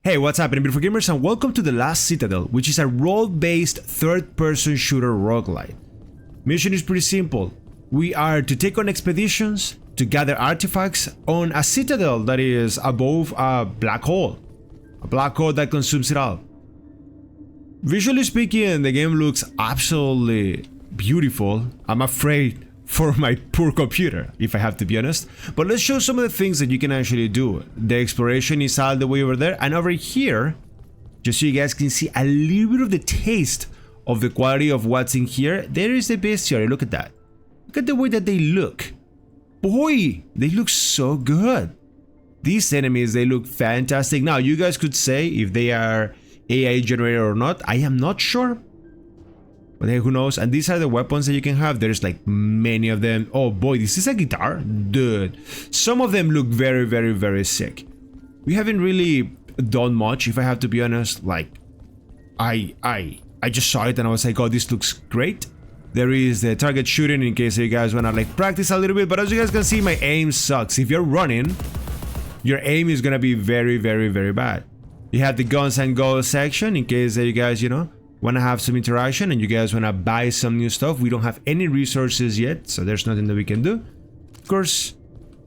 Hey, what's happening, beautiful gamers, and welcome to the Last Citadel, which is a role-based third-person shooter roguelite. Mission is pretty simple. We are to take on expeditions to gather artifacts on a citadel that is above a black hole. A black hole that consumes it all. Visually speaking, the game looks absolutely beautiful. I'm afraid for my poor computer, if I have to be honest. But let's show some of the things that you can actually do. The exploration is all the way over there, and over here, just so you guys can see a little bit of the taste of the quality of what's in here, there is the bestiary. Look at that. Look at the way that they look. Boy, they look so good. These enemies, they look fantastic. Now, you guys could say if they are AI generated or not. I am not sure. But hey, who knows? And these are the weapons that you can have. There's like many of them. Oh boy, this is a guitar? Dude. Some of them look very, very, very sick. We haven't really done much, if I have to be honest. Like, I just saw it and I was like, oh, this looks great. There is the target shooting in case you guys wanna like practice a little bit. But as you guys can see, my aim sucks. If you're running, your aim is gonna be very, very, very bad. You have the guns and go section in case that you guys, want to have some interaction and you guys want to buy some new stuff. We don't have any resources yet, so there's nothing that we can do. Of course,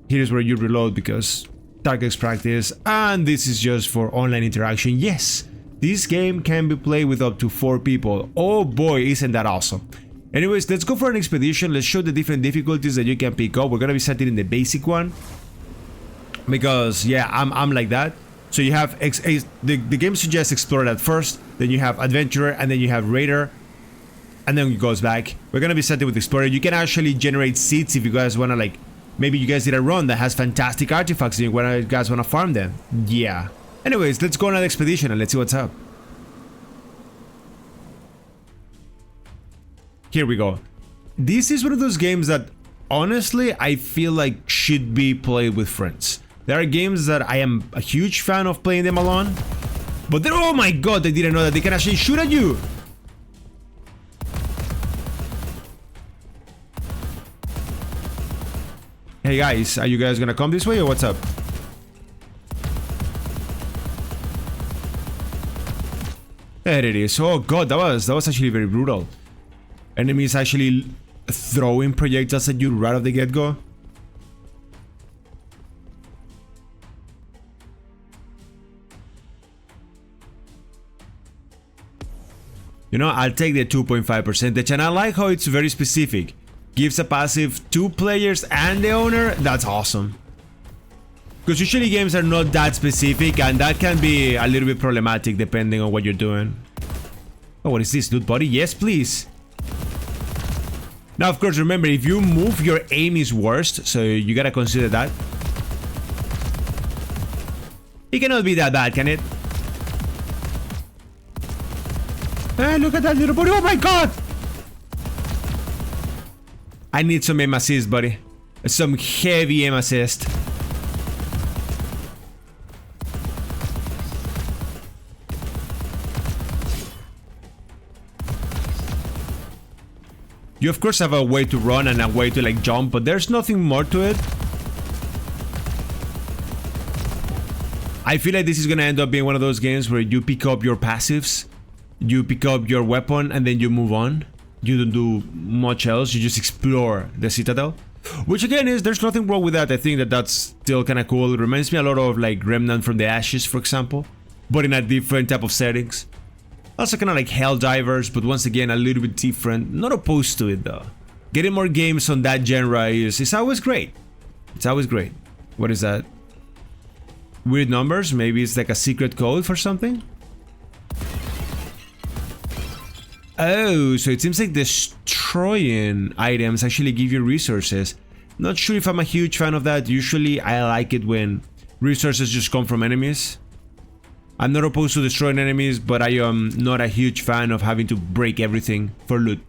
here's where you reload because tactics practice, and this is just for online interaction. Yes, this game can be played with up to 4 people. Oh boy, isn't that awesome. Anyways, let's go for an expedition. Let's show the different difficulties that you can pick up. We're gonna be setting in the basic one because yeah, I'm like that. So you have the game suggests explorer at first, then you have adventurer, and then you have raider, and then it goes back. We're gonna be setting with explorer. You can actually generate seeds if you guys wanna, like, maybe you guys did a run that has fantastic artifacts and you guys wanna farm them. Yeah. Anyways, let's go on an expedition and let's see what's up. Here we go. This is one of those games that honestly I feel like should be played with friends. There are games that I am a huge fan of playing them alone, but oh my god, I didn't know that they can actually shoot at you. Hey guys, are you guys gonna come this way or what's up? There it is. Oh god, that was actually very brutal. Enemies actually throwing projectiles at you right off the get-go. I'll take the 2.5%, and I like how it's very specific. Gives a passive 2 players and the owner. That's awesome. Because usually games are not that specific, and that can be a little bit problematic depending on what you're doing. Oh, what is this, loot buddy? Yes, please. Now, of course, remember, if you move, your aim is worst, so you gotta consider that. It cannot be that bad, can it? Hey, look at that little buddy. Oh my god! I need some aim assist, buddy. Some heavy aim assist. You of course have a way to run and a way to like jump, but there's nothing more to it. I feel like this is gonna end up being one of those games where you pick up your passives. You pick up your weapon and then you move on. You don't do much else. You just explore the citadel, which again there's nothing wrong with that. I think that that's still kind of cool. It reminds me a lot of like Remnant from the Ashes, for example, but in a different type of settings. Also kind of like Helldivers, but once again a little bit different. Not opposed to it though. Getting more games on that genre is always great. It's always great. What is that? Weird numbers? Maybe it's like a secret code for something? Oh, so it seems like destroying items actually give you resources. Not sure if I'm a huge fan of that. Usually I like it when resources just come from enemies. I'm not opposed to destroying enemies, but I am not a huge fan of having to break everything for loot.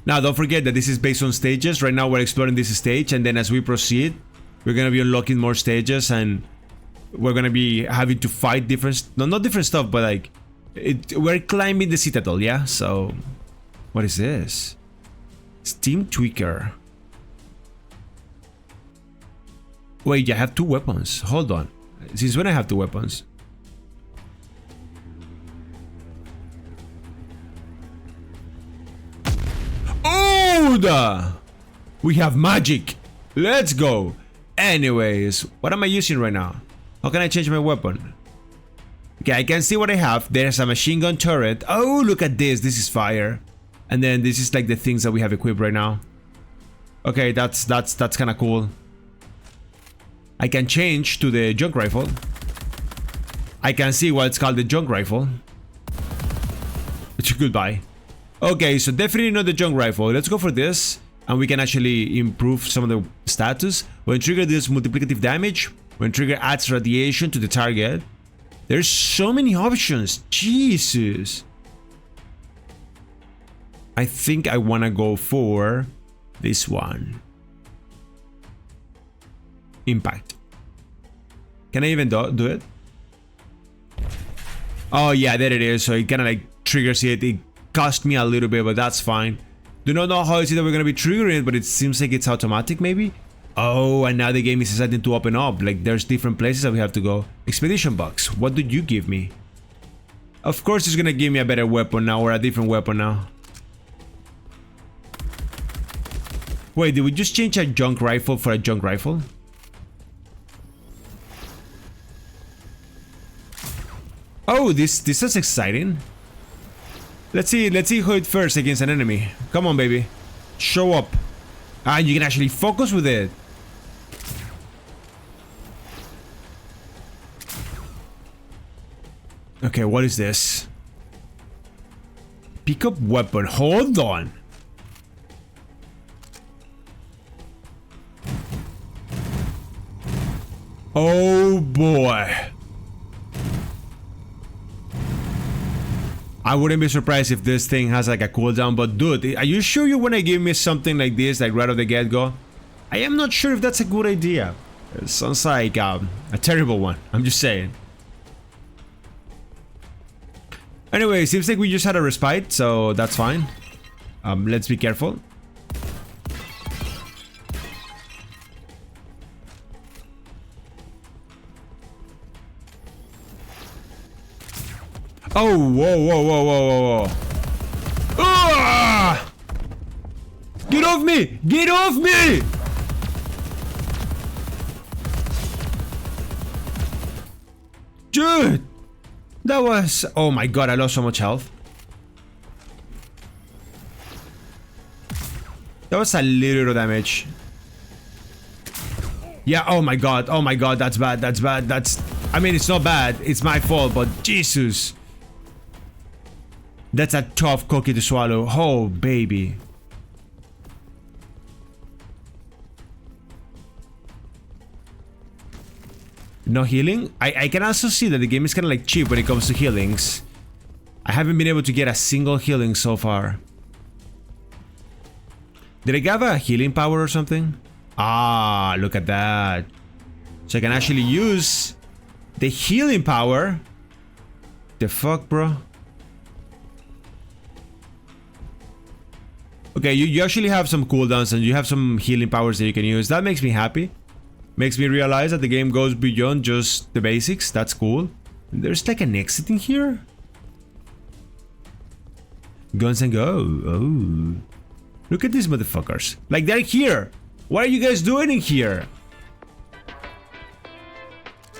Now, don't forget that this is based on stages. Right now we're exploring this stage, and then as we proceed, we're gonna be unlocking more stages, and we're gonna be having to fight different, not different stuff, but like we're climbing the citadel, yeah? So what is this? Steam tweaker. Wait, I have 2 weapons. Hold on. Since when I have 2 weapons? Oh, we have magic. Let's go. Anyways, what am I using right now? How can I change my weapon? Okay, I can see what I have. There's a machine gun turret. Oh, look at this. This is fire. And then this is like the things that we have equipped right now. Okay, that's kind of cool. I can change to the junk rifle. I can see why it's called the junk rifle. Goodbye. Okay, so definitely not the junk rifle. Let's go for this. And we can actually improve some of the status. When trigger deals multiplicative damage. When trigger adds radiation to the target. There's so many options. Jesus. I think I want to go for this one. Impact. Can I even do it? Oh yeah, there it is. So it kind of like triggers it. It cost me a little bit, but that's fine. Do not know how is it that we're going to be triggering it, but it seems like it's automatic maybe. Oh, and now the game is deciding to open up. Like there's different places that we have to go. Expedition box. What did you give me? Of course it's going to give me a better weapon now or a different weapon now. Wait, did we just change a junk rifle for a junk rifle? Oh, this is exciting. Let's see who it first against an enemy. Come on, baby. Show up. Ah, you can actually focus with it. Okay, what is this? Pick up weapon. Hold on. Oh boy. I wouldn't be surprised if this thing has like a cooldown, but dude, are you sure you want to give me something like this, like right off the get-go? I am not sure if that's a good idea. It sounds like a terrible one, I'm just saying. Anyway, seems like we just had a respite, so that's fine. Let's be careful. Oh, whoa. Ah! Get off me! Get off me! Dude! That was... Oh my god, I lost so much health. That was a little damage. Yeah, oh my god, that's bad, that's... I mean, it's not bad, it's my fault, but Jesus. That's a tough cookie to swallow. Oh, baby. No healing? I can also see that the game is kind of like cheap when it comes to healings. I haven't been able to get a single healing so far. Did I have a healing power or something? Ah, look at that. So I can actually use the healing power. The fuck, bro? Okay, you actually have some cooldowns and you have some healing powers that you can use. That makes me happy. Makes me realize that the game goes beyond just the basics. That's cool. There's like an exit in here. Guns and go. Oh. Look at these motherfuckers. Like they're here. What are you guys doing in here?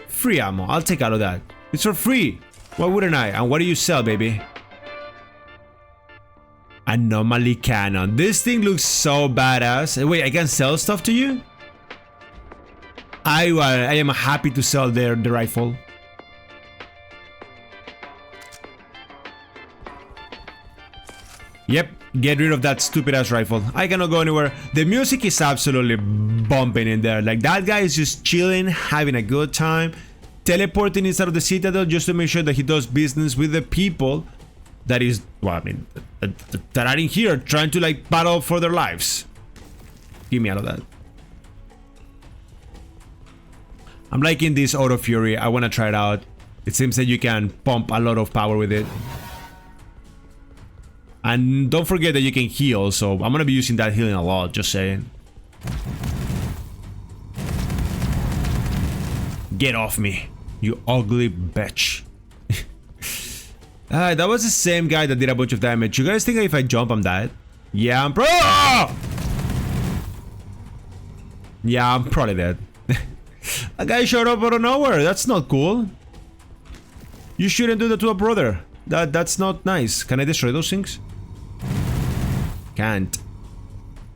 Free ammo. I'll take all of that. It's for free. Why wouldn't I? And what do you sell, baby? Anomaly cannon. This thing looks so badass. Wait, I can sell stuff to you? I am happy to sell the rifle. Yep, get rid of that stupid ass rifle. I cannot go anywhere. The music is absolutely bumping in there. Like that guy is just chilling, having a good time, teleporting inside of the Citadel just to make sure that he does business with the people that is, well, I mean, that are in here trying to like battle for their lives. Give me all of that. I'm liking this Auto Fury. I want to try it out. It seems that you can pump a lot of power with it. And don't forget that you can heal, so I'm going to be using that healing a lot, just saying. Get off me, you ugly bitch. That was the same guy that did a bunch of damage. You guys think if I jump, I'm dead? Yeah, I'm yeah, I'm probably dead. A guy showed up out of nowhere. That's not cool. You shouldn't do that to a brother. That's not nice. Can I destroy those things? Can't.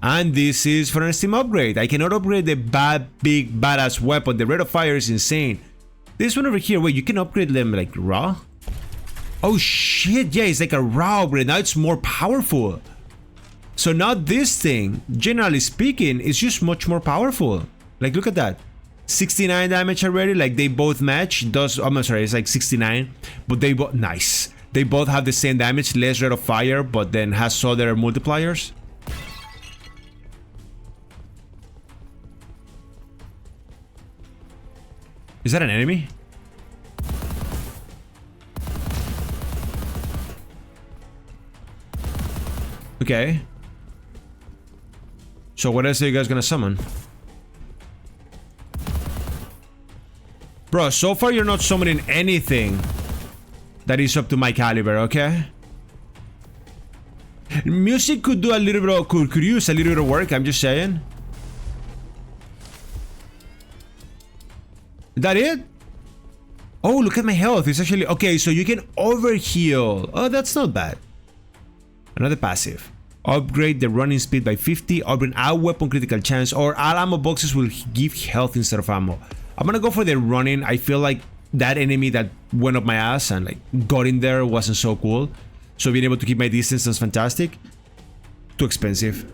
And this is for an Steam upgrade. I cannot upgrade the big badass weapon. The rate of fire is insane. This one over here, wait, you can upgrade them like raw? Oh shit, yeah, it's like a raw upgrade. Now it's more powerful. So now this thing, generally speaking, is just much more powerful. Like, look at that. 69 damage already, like they both match. I'm sorry, it's like 69. But they both, nice. They both have the same damage, less rate of fire, but then has other multipliers. Is that an enemy? Okay. So what else are you guys gonna summon? Bro, so far you're not summoning anything that is up to my caliber, okay? Music could do a little bit of, could use a little bit of work, I'm just saying. Is that it? Oh, look at my health. It's actually... Okay, so you can overheal. Oh, that's not bad. Another passive. Upgrade the running speed by 50. Upgrade all weapon critical chance. Or all ammo boxes will give health instead of ammo. I'm gonna go for the running. I feel like that enemy that went up my ass and like got in there wasn't so cool. So being able to keep my distance was fantastic. Too expensive.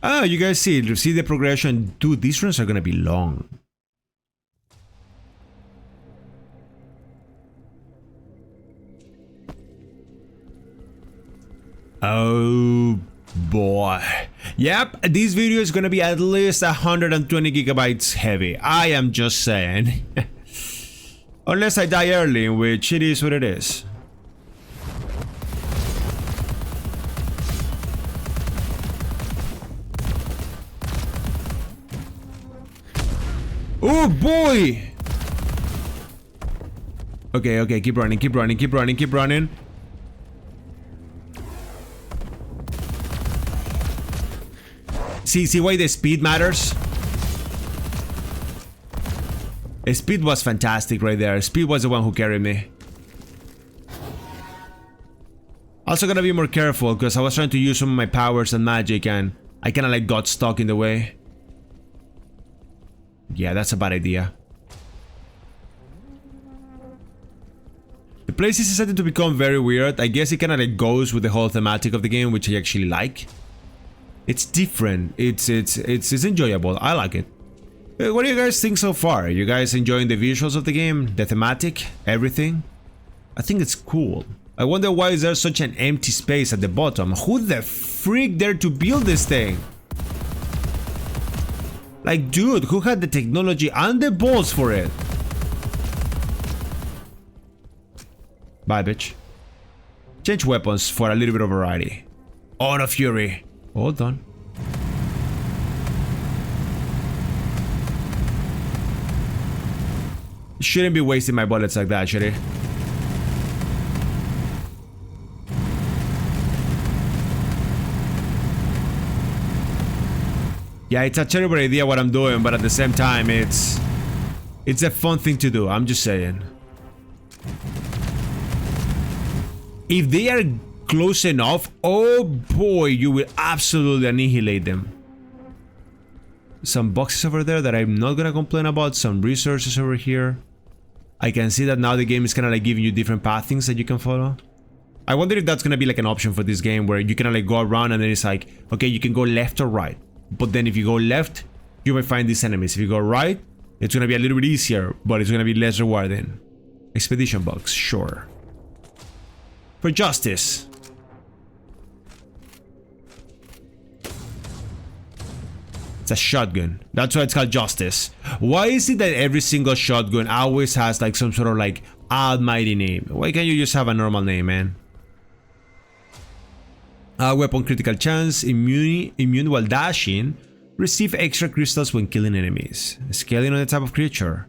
Ah, you guys see the progression. Dude, these runs are gonna be long. Oh boy. Yep, this video is gonna be at least 120 gigabytes heavy. I am just saying. Unless I die early, which it is what it is. Oh boy! Okay, okay, keep running, keep running, keep running, keep running. See why the speed matters? The speed was fantastic right there. Speed was the one who carried me. Also gotta be more careful because I was trying to use some of my powers and magic and I kinda like got stuck in the way. Yeah, that's a bad idea. The place is starting to become very weird. I guess it kinda like goes with the whole thematic of the game, which I actually like. It's different. It's enjoyable. I like it. What do you guys think so far? Are you guys enjoying the visuals of the game? The thematic? Everything? I think it's cool. I wonder why is there such an empty space at the bottom? Who the freak dared to build this thing? Like, dude, who had the technology and the balls for it? Bye, bitch. Change weapons for a little bit of variety. Auto Fury. Hold on. Shouldn't be wasting my bullets like that, should it? Yeah, it's a terrible idea what I'm doing, but at the same time, it's a fun thing to do, I'm just saying. If they are close enough, oh boy, you will absolutely annihilate them. Some boxes over there that I'm not gonna complain about, some resources over here. I can see that now the game is kinda like giving you different pathings that you can follow. I wonder if that's gonna be like an option for this game where you can like go around and then it's like, okay, you can go left or right. But then if you go left, you might find these enemies. If you go right, it's gonna be a little bit easier, but it's gonna be less rewarding. Expedition box, sure. For justice. It's a shotgun. That's why it's called justice. Why is it that every single shotgun always has like some sort of like almighty name? Why can't you just have a normal name, man? Weapon critical chance, immune while dashing. Receive extra crystals when killing enemies. Scaling on the type of creature.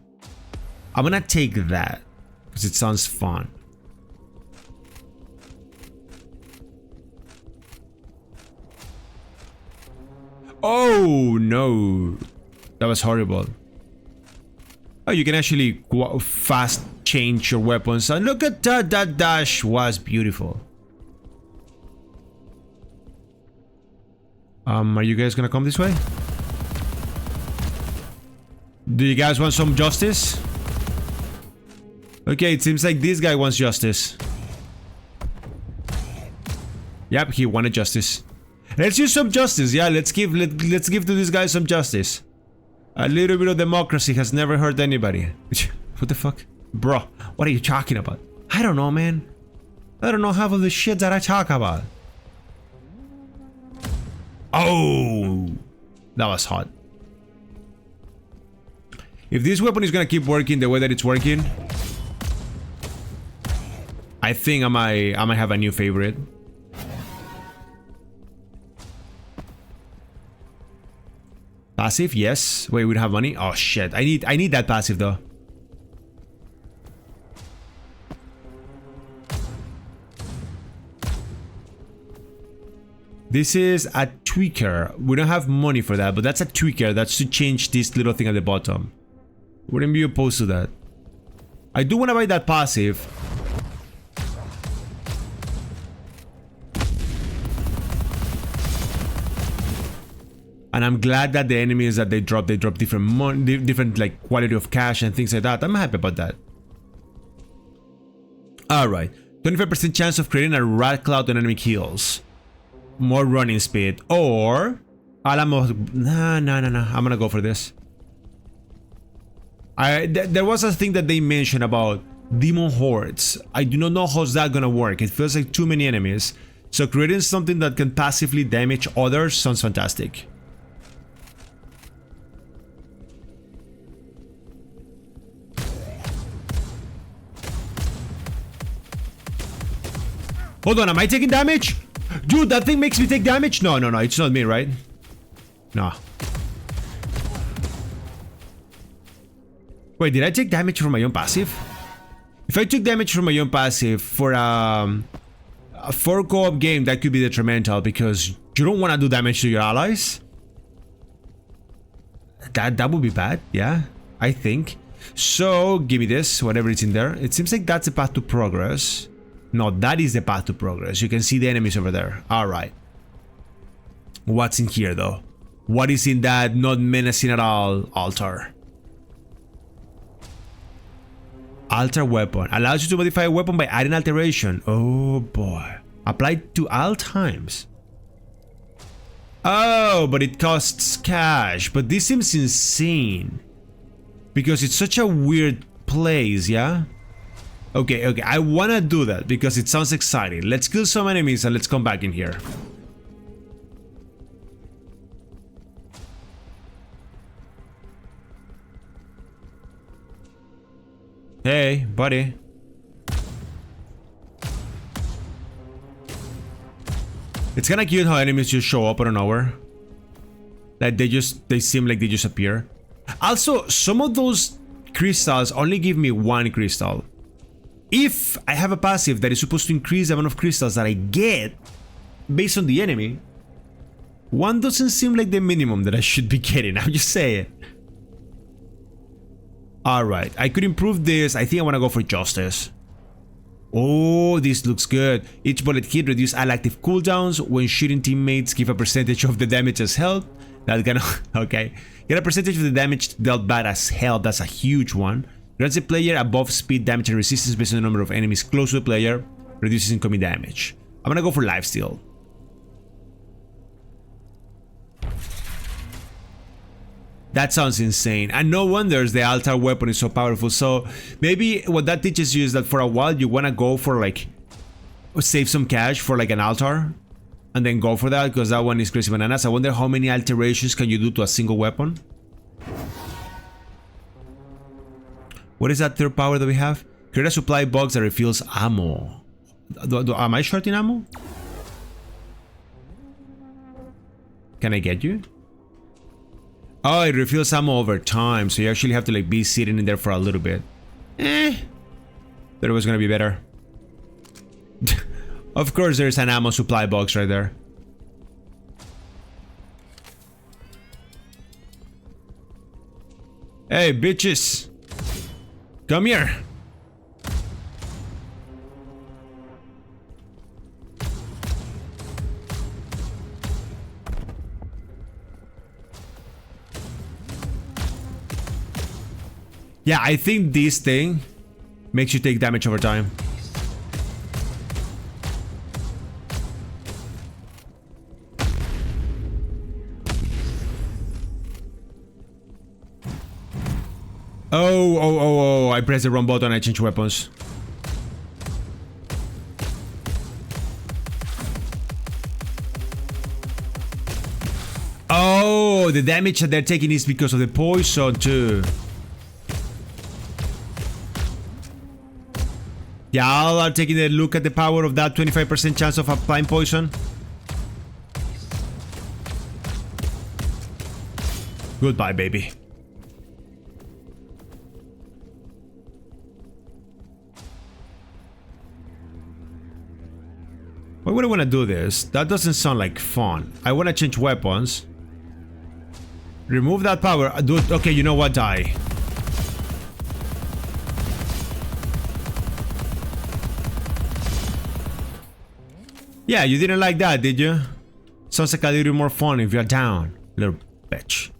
I'm gonna take that because it sounds fun. Oh no, that was horrible. Oh, you can actually fast change your weapons, and look at that, that dash was beautiful. Are you guys gonna come this way? Do you guys want some justice? Okay, it seems like this guy wants justice. Yep, he wanted justice. Let's use some justice, yeah, let's give to this guy some justice. A little bit of democracy has never hurt anybody. What the fuck? Bro, what are you talking about? I don't know, man. I don't know half of the shit that I talk about. Oh, that was hot. If this weapon is gonna keep working the way that it's working, I think I might have a new favorite. Passive, yes. Wait, we don't have money. Oh shit! I need that passive though. This is a tweaker. We don't have money for that, but that's a tweaker. That's to change this little thing at the bottom. Wouldn't be opposed to that. I do want to buy that passive. And I'm glad that the enemies that they drop different like quality of cash and things like that. I'm happy about that. Alright. 25% chance of creating a rat cloud on enemy kills. More running speed. Or Alamo. Nah. I'm gonna go for this. There was a thing that they mentioned about demon hordes. I do not know how's that gonna work. It feels like too many enemies. So creating something that can passively damage others sounds fantastic. Hold on, am I taking damage? Dude, that thing makes me take damage? No, it's not me, right? No. Wait, did I take damage from my own passive? If I took damage from my own passive for a 4 co-op game, that could be detrimental because you don't want to do damage to your allies. That would be bad, yeah, I think. So, give me this, whatever is in there. It seems like that's the path to progress. No, that is the path to progress. You can see the enemies over there. Alright. What's in here, though? What is in that not menacing at all altar? Alter weapon. Allows you to modify a weapon by adding alteration. Oh, boy. Applied to all times. Oh, but it costs cash. But this seems insane. Because it's such a weird place, yeah? Okay, I wanna do that because it sounds exciting. Let's kill some enemies and let's come back in here. Hey, buddy. It's kinda cute how enemies just show up out of nowhere. Like they seem like they just appear. Also, some of those crystals only give me 1 crystal. If I have a passive that is supposed to increase the amount of crystals that I get based on the enemy, 1 doesn't seem like the minimum that I should be getting. I'm just saying. Alright, I could improve this. I think I want to go for justice. Oh, this looks good. Each bullet hit reduces all active cooldowns. When shooting teammates, give a percentage of the damage as health. That's gonna... okay. Get a percentage of the damage dealt back as health. That's a huge one. Grants the player above speed damage and resistance based on the number of enemies close to the player. Reduces incoming damage. I'm gonna go for lifesteal. That sounds insane. And no wonders the altar weapon is so powerful. So maybe what that teaches you is that for a while you wanna go for like... save some cash for like an altar. And then go for that because that one is crazy bananas. I wonder how many alterations can you do to a single weapon. What is that third power that we have? Create a supply box that refills ammo. Am I short in ammo? Can I get you? Oh, it refills ammo over time, so you actually have to like be sitting in there for a little bit. Thought it was gonna be better. Of course there's an ammo supply box right there. Hey, bitches! Come here! Yeah, I think this thing makes you take damage over time. Oh, I pressed the wrong button, I changed weapons. Oh, the damage that they're taking is because of the poison too. Y'all are taking a look at the power of that 25% chance of applying poison. Goodbye, baby. Why would I want to do this? That doesn't sound like fun. I want to change weapons. Remove that power. Dude, okay, you know what? Die. Yeah, you didn't like that, did you? Sounds like a little more fun if you're down, little bitch.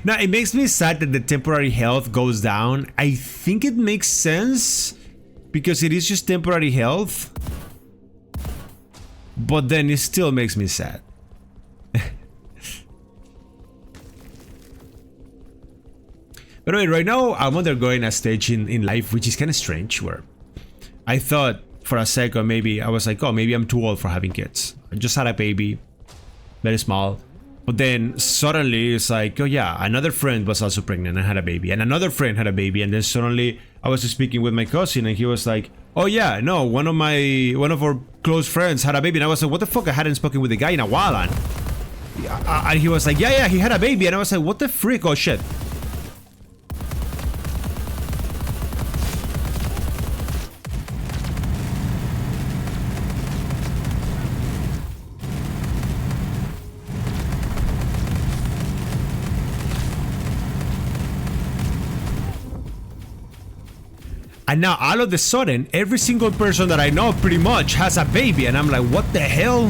Now, it makes me sad that the temporary health goes down. I think it makes sense because it is just temporary health. But then it still makes me sad. By the way, right now I'm undergoing a stage in life which is kind of strange, where I thought for a second maybe I was like, oh, maybe I'm too old for having kids. I just had a baby, very small. But then suddenly it's like, oh yeah, another friend was also pregnant and had a baby, and another friend had a baby, and then suddenly I was speaking with my cousin and he was like, oh yeah, no, one of our close friends had a baby, and I was like, what the fuck? I hadn't spoken with the guy in a while, and he was like, yeah, he had a baby, and I was like, what the frick? Oh shit. And now all of a sudden, every single person that I know pretty much has a baby, and I'm like, what the hell?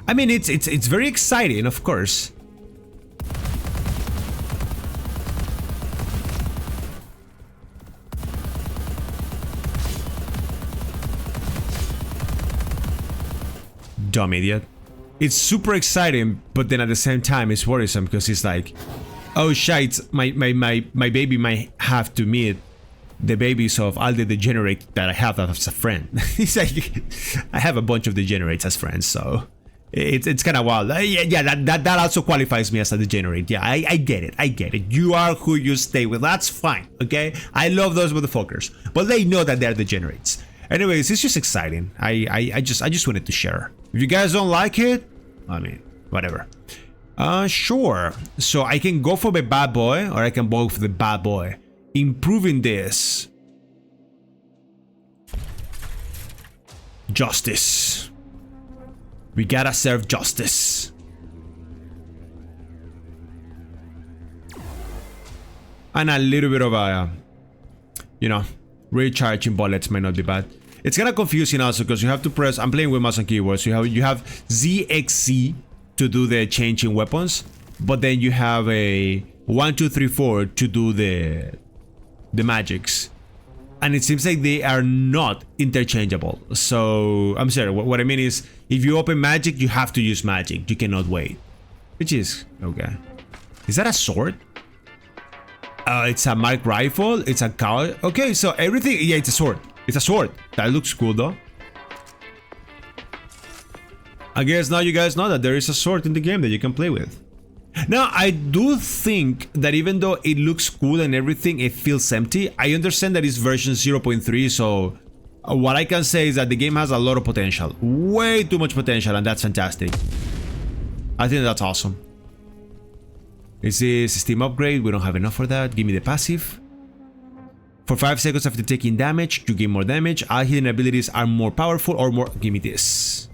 I mean, it's very exciting, of course. Dumb idiot. It's super exciting, but then at the same time it's worrisome because it's like, oh shit, my baby might have to meet the babies of all the degenerates that I have as a friend. It's like, I have a bunch of degenerates as friends, so it's kind of wild. Yeah, that also qualifies me as a degenerate. Yeah, I get it. You are who you stay with. That's fine, okay? I love those motherfuckers, but they know that they're degenerates. Anyways, it's just exciting. I just wanted to share. If you guys don't like it, I mean, whatever. Sure. So I can go for the bad boy, or I can go for the bad boy. Improving this. Justice. We gotta serve justice. And a little bit of a, you know, recharging bullets might not be bad. It's kind of confusing also because you have to press, I'm playing with mouse and keyboard, so you have ZXC to do the change in weapons, but then you have a 1, 2, 3, 4 to do the magics, and it seems like they are not interchangeable. So I'm sorry, what I mean is, if you open magic, you have to use magic. You cannot wait, which is okay. Is that a sword? It's a mark rifle. It's a cow. Okay, so everything. Yeah, it's a sword. It's a sword. That looks cool though. I guess now you guys know that there is a sword in the game that you can play with. Now, I do think that even though it looks cool and everything, it feels empty. I understand that it's version 0.3, so What I can say is that the game has a lot of potential. Way too much potential, and that's fantastic. I think that's awesome. Is this Steam upgrade? We don't have enough for that. Give me the passive. For 5 seconds after taking damage, you gain more damage. All hidden abilities are more powerful or more... Give me this.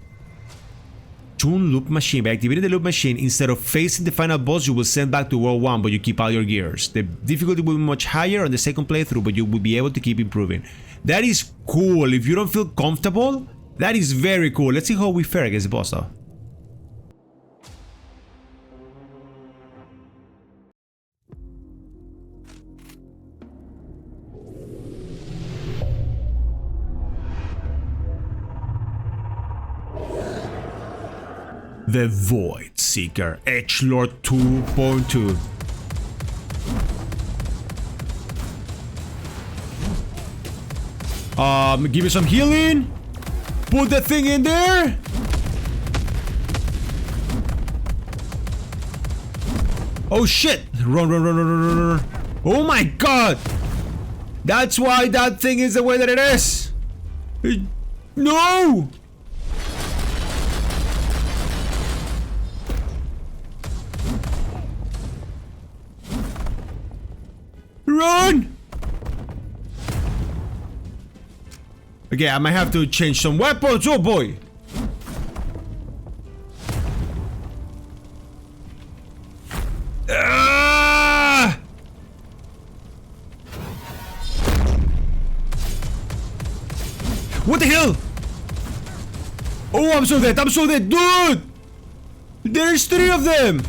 Tune loop machine. By activating the loop machine, instead of facing the final boss, you will send back to World 1, but you keep all your gears. The difficulty will be much higher on the second playthrough, but you will be able to keep improving. That is cool. If you don't feel comfortable, that is very cool. Let's see how we fare against the boss though. The Void Seeker, Edgelord 2.2. Give me some healing. Put that thing in there. Oh shit! Run, run, run, run, run, run, run. Oh my god! That's why that thing is the way that it is. No! Run! Okay, I might have to change some weapons. Oh boy! What the hell? Oh, I'm so dead. I'm so dead. Dude! There's 3 of them!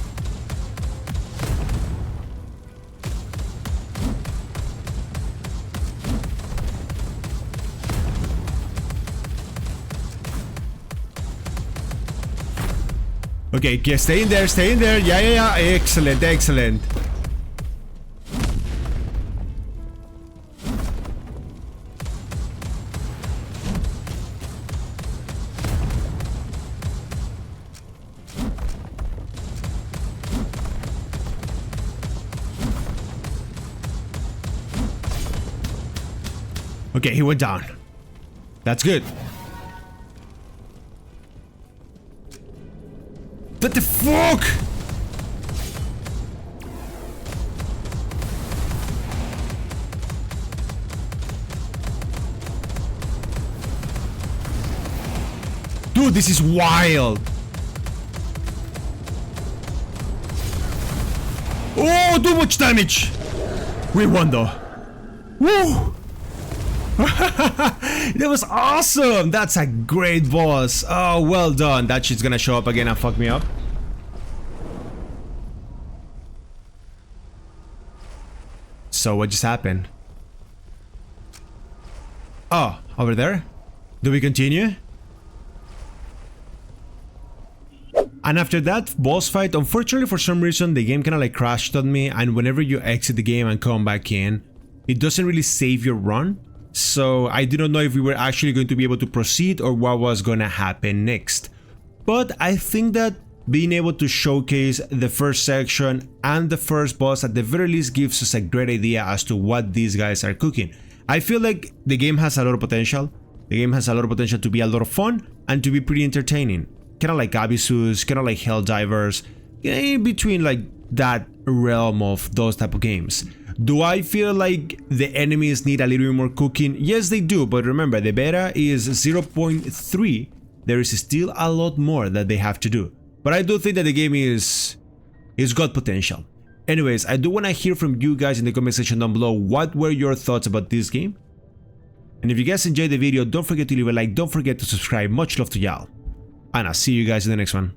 Okay, stay in there, stay in there. Yeah, yeah, yeah. Excellent, excellent. Okay, he went down. That's good. What the fuck? Dude, this is wild. Oh, too much damage. We won though. Woo! That was awesome. That's a great boss. Oh, well done. That shit's gonna show up again and fuck me up. So what just happened? Oh, over there? Do we continue? And after that boss fight, unfortunately for some reason the game kinda like crashed on me, and whenever you exit the game and come back in, it doesn't really save your run. So I do not know if we were actually going to be able to proceed or what was gonna happen next. But I think that being able to showcase the first section and the first boss at the very least gives us a great idea as to what these guys are cooking. I feel like the game has a lot of potential. The game has a lot of potential to be a lot of fun and to be pretty entertaining. Kinda like Abyssus, kinda like Helldivers, in between like that realm of those type of games. Do I feel like the enemies need a little bit more cooking? Yes, they do, but remember, the beta is 0.3. There is still a lot more that they have to do. But I do think that the game is got potential. Anyways, I do want to hear from you guys in the comment section down below. What were your thoughts about this game? And if you guys enjoyed the video, don't forget to leave a like, don't forget to subscribe. Much love to y'all. And I'll see you guys in the next one.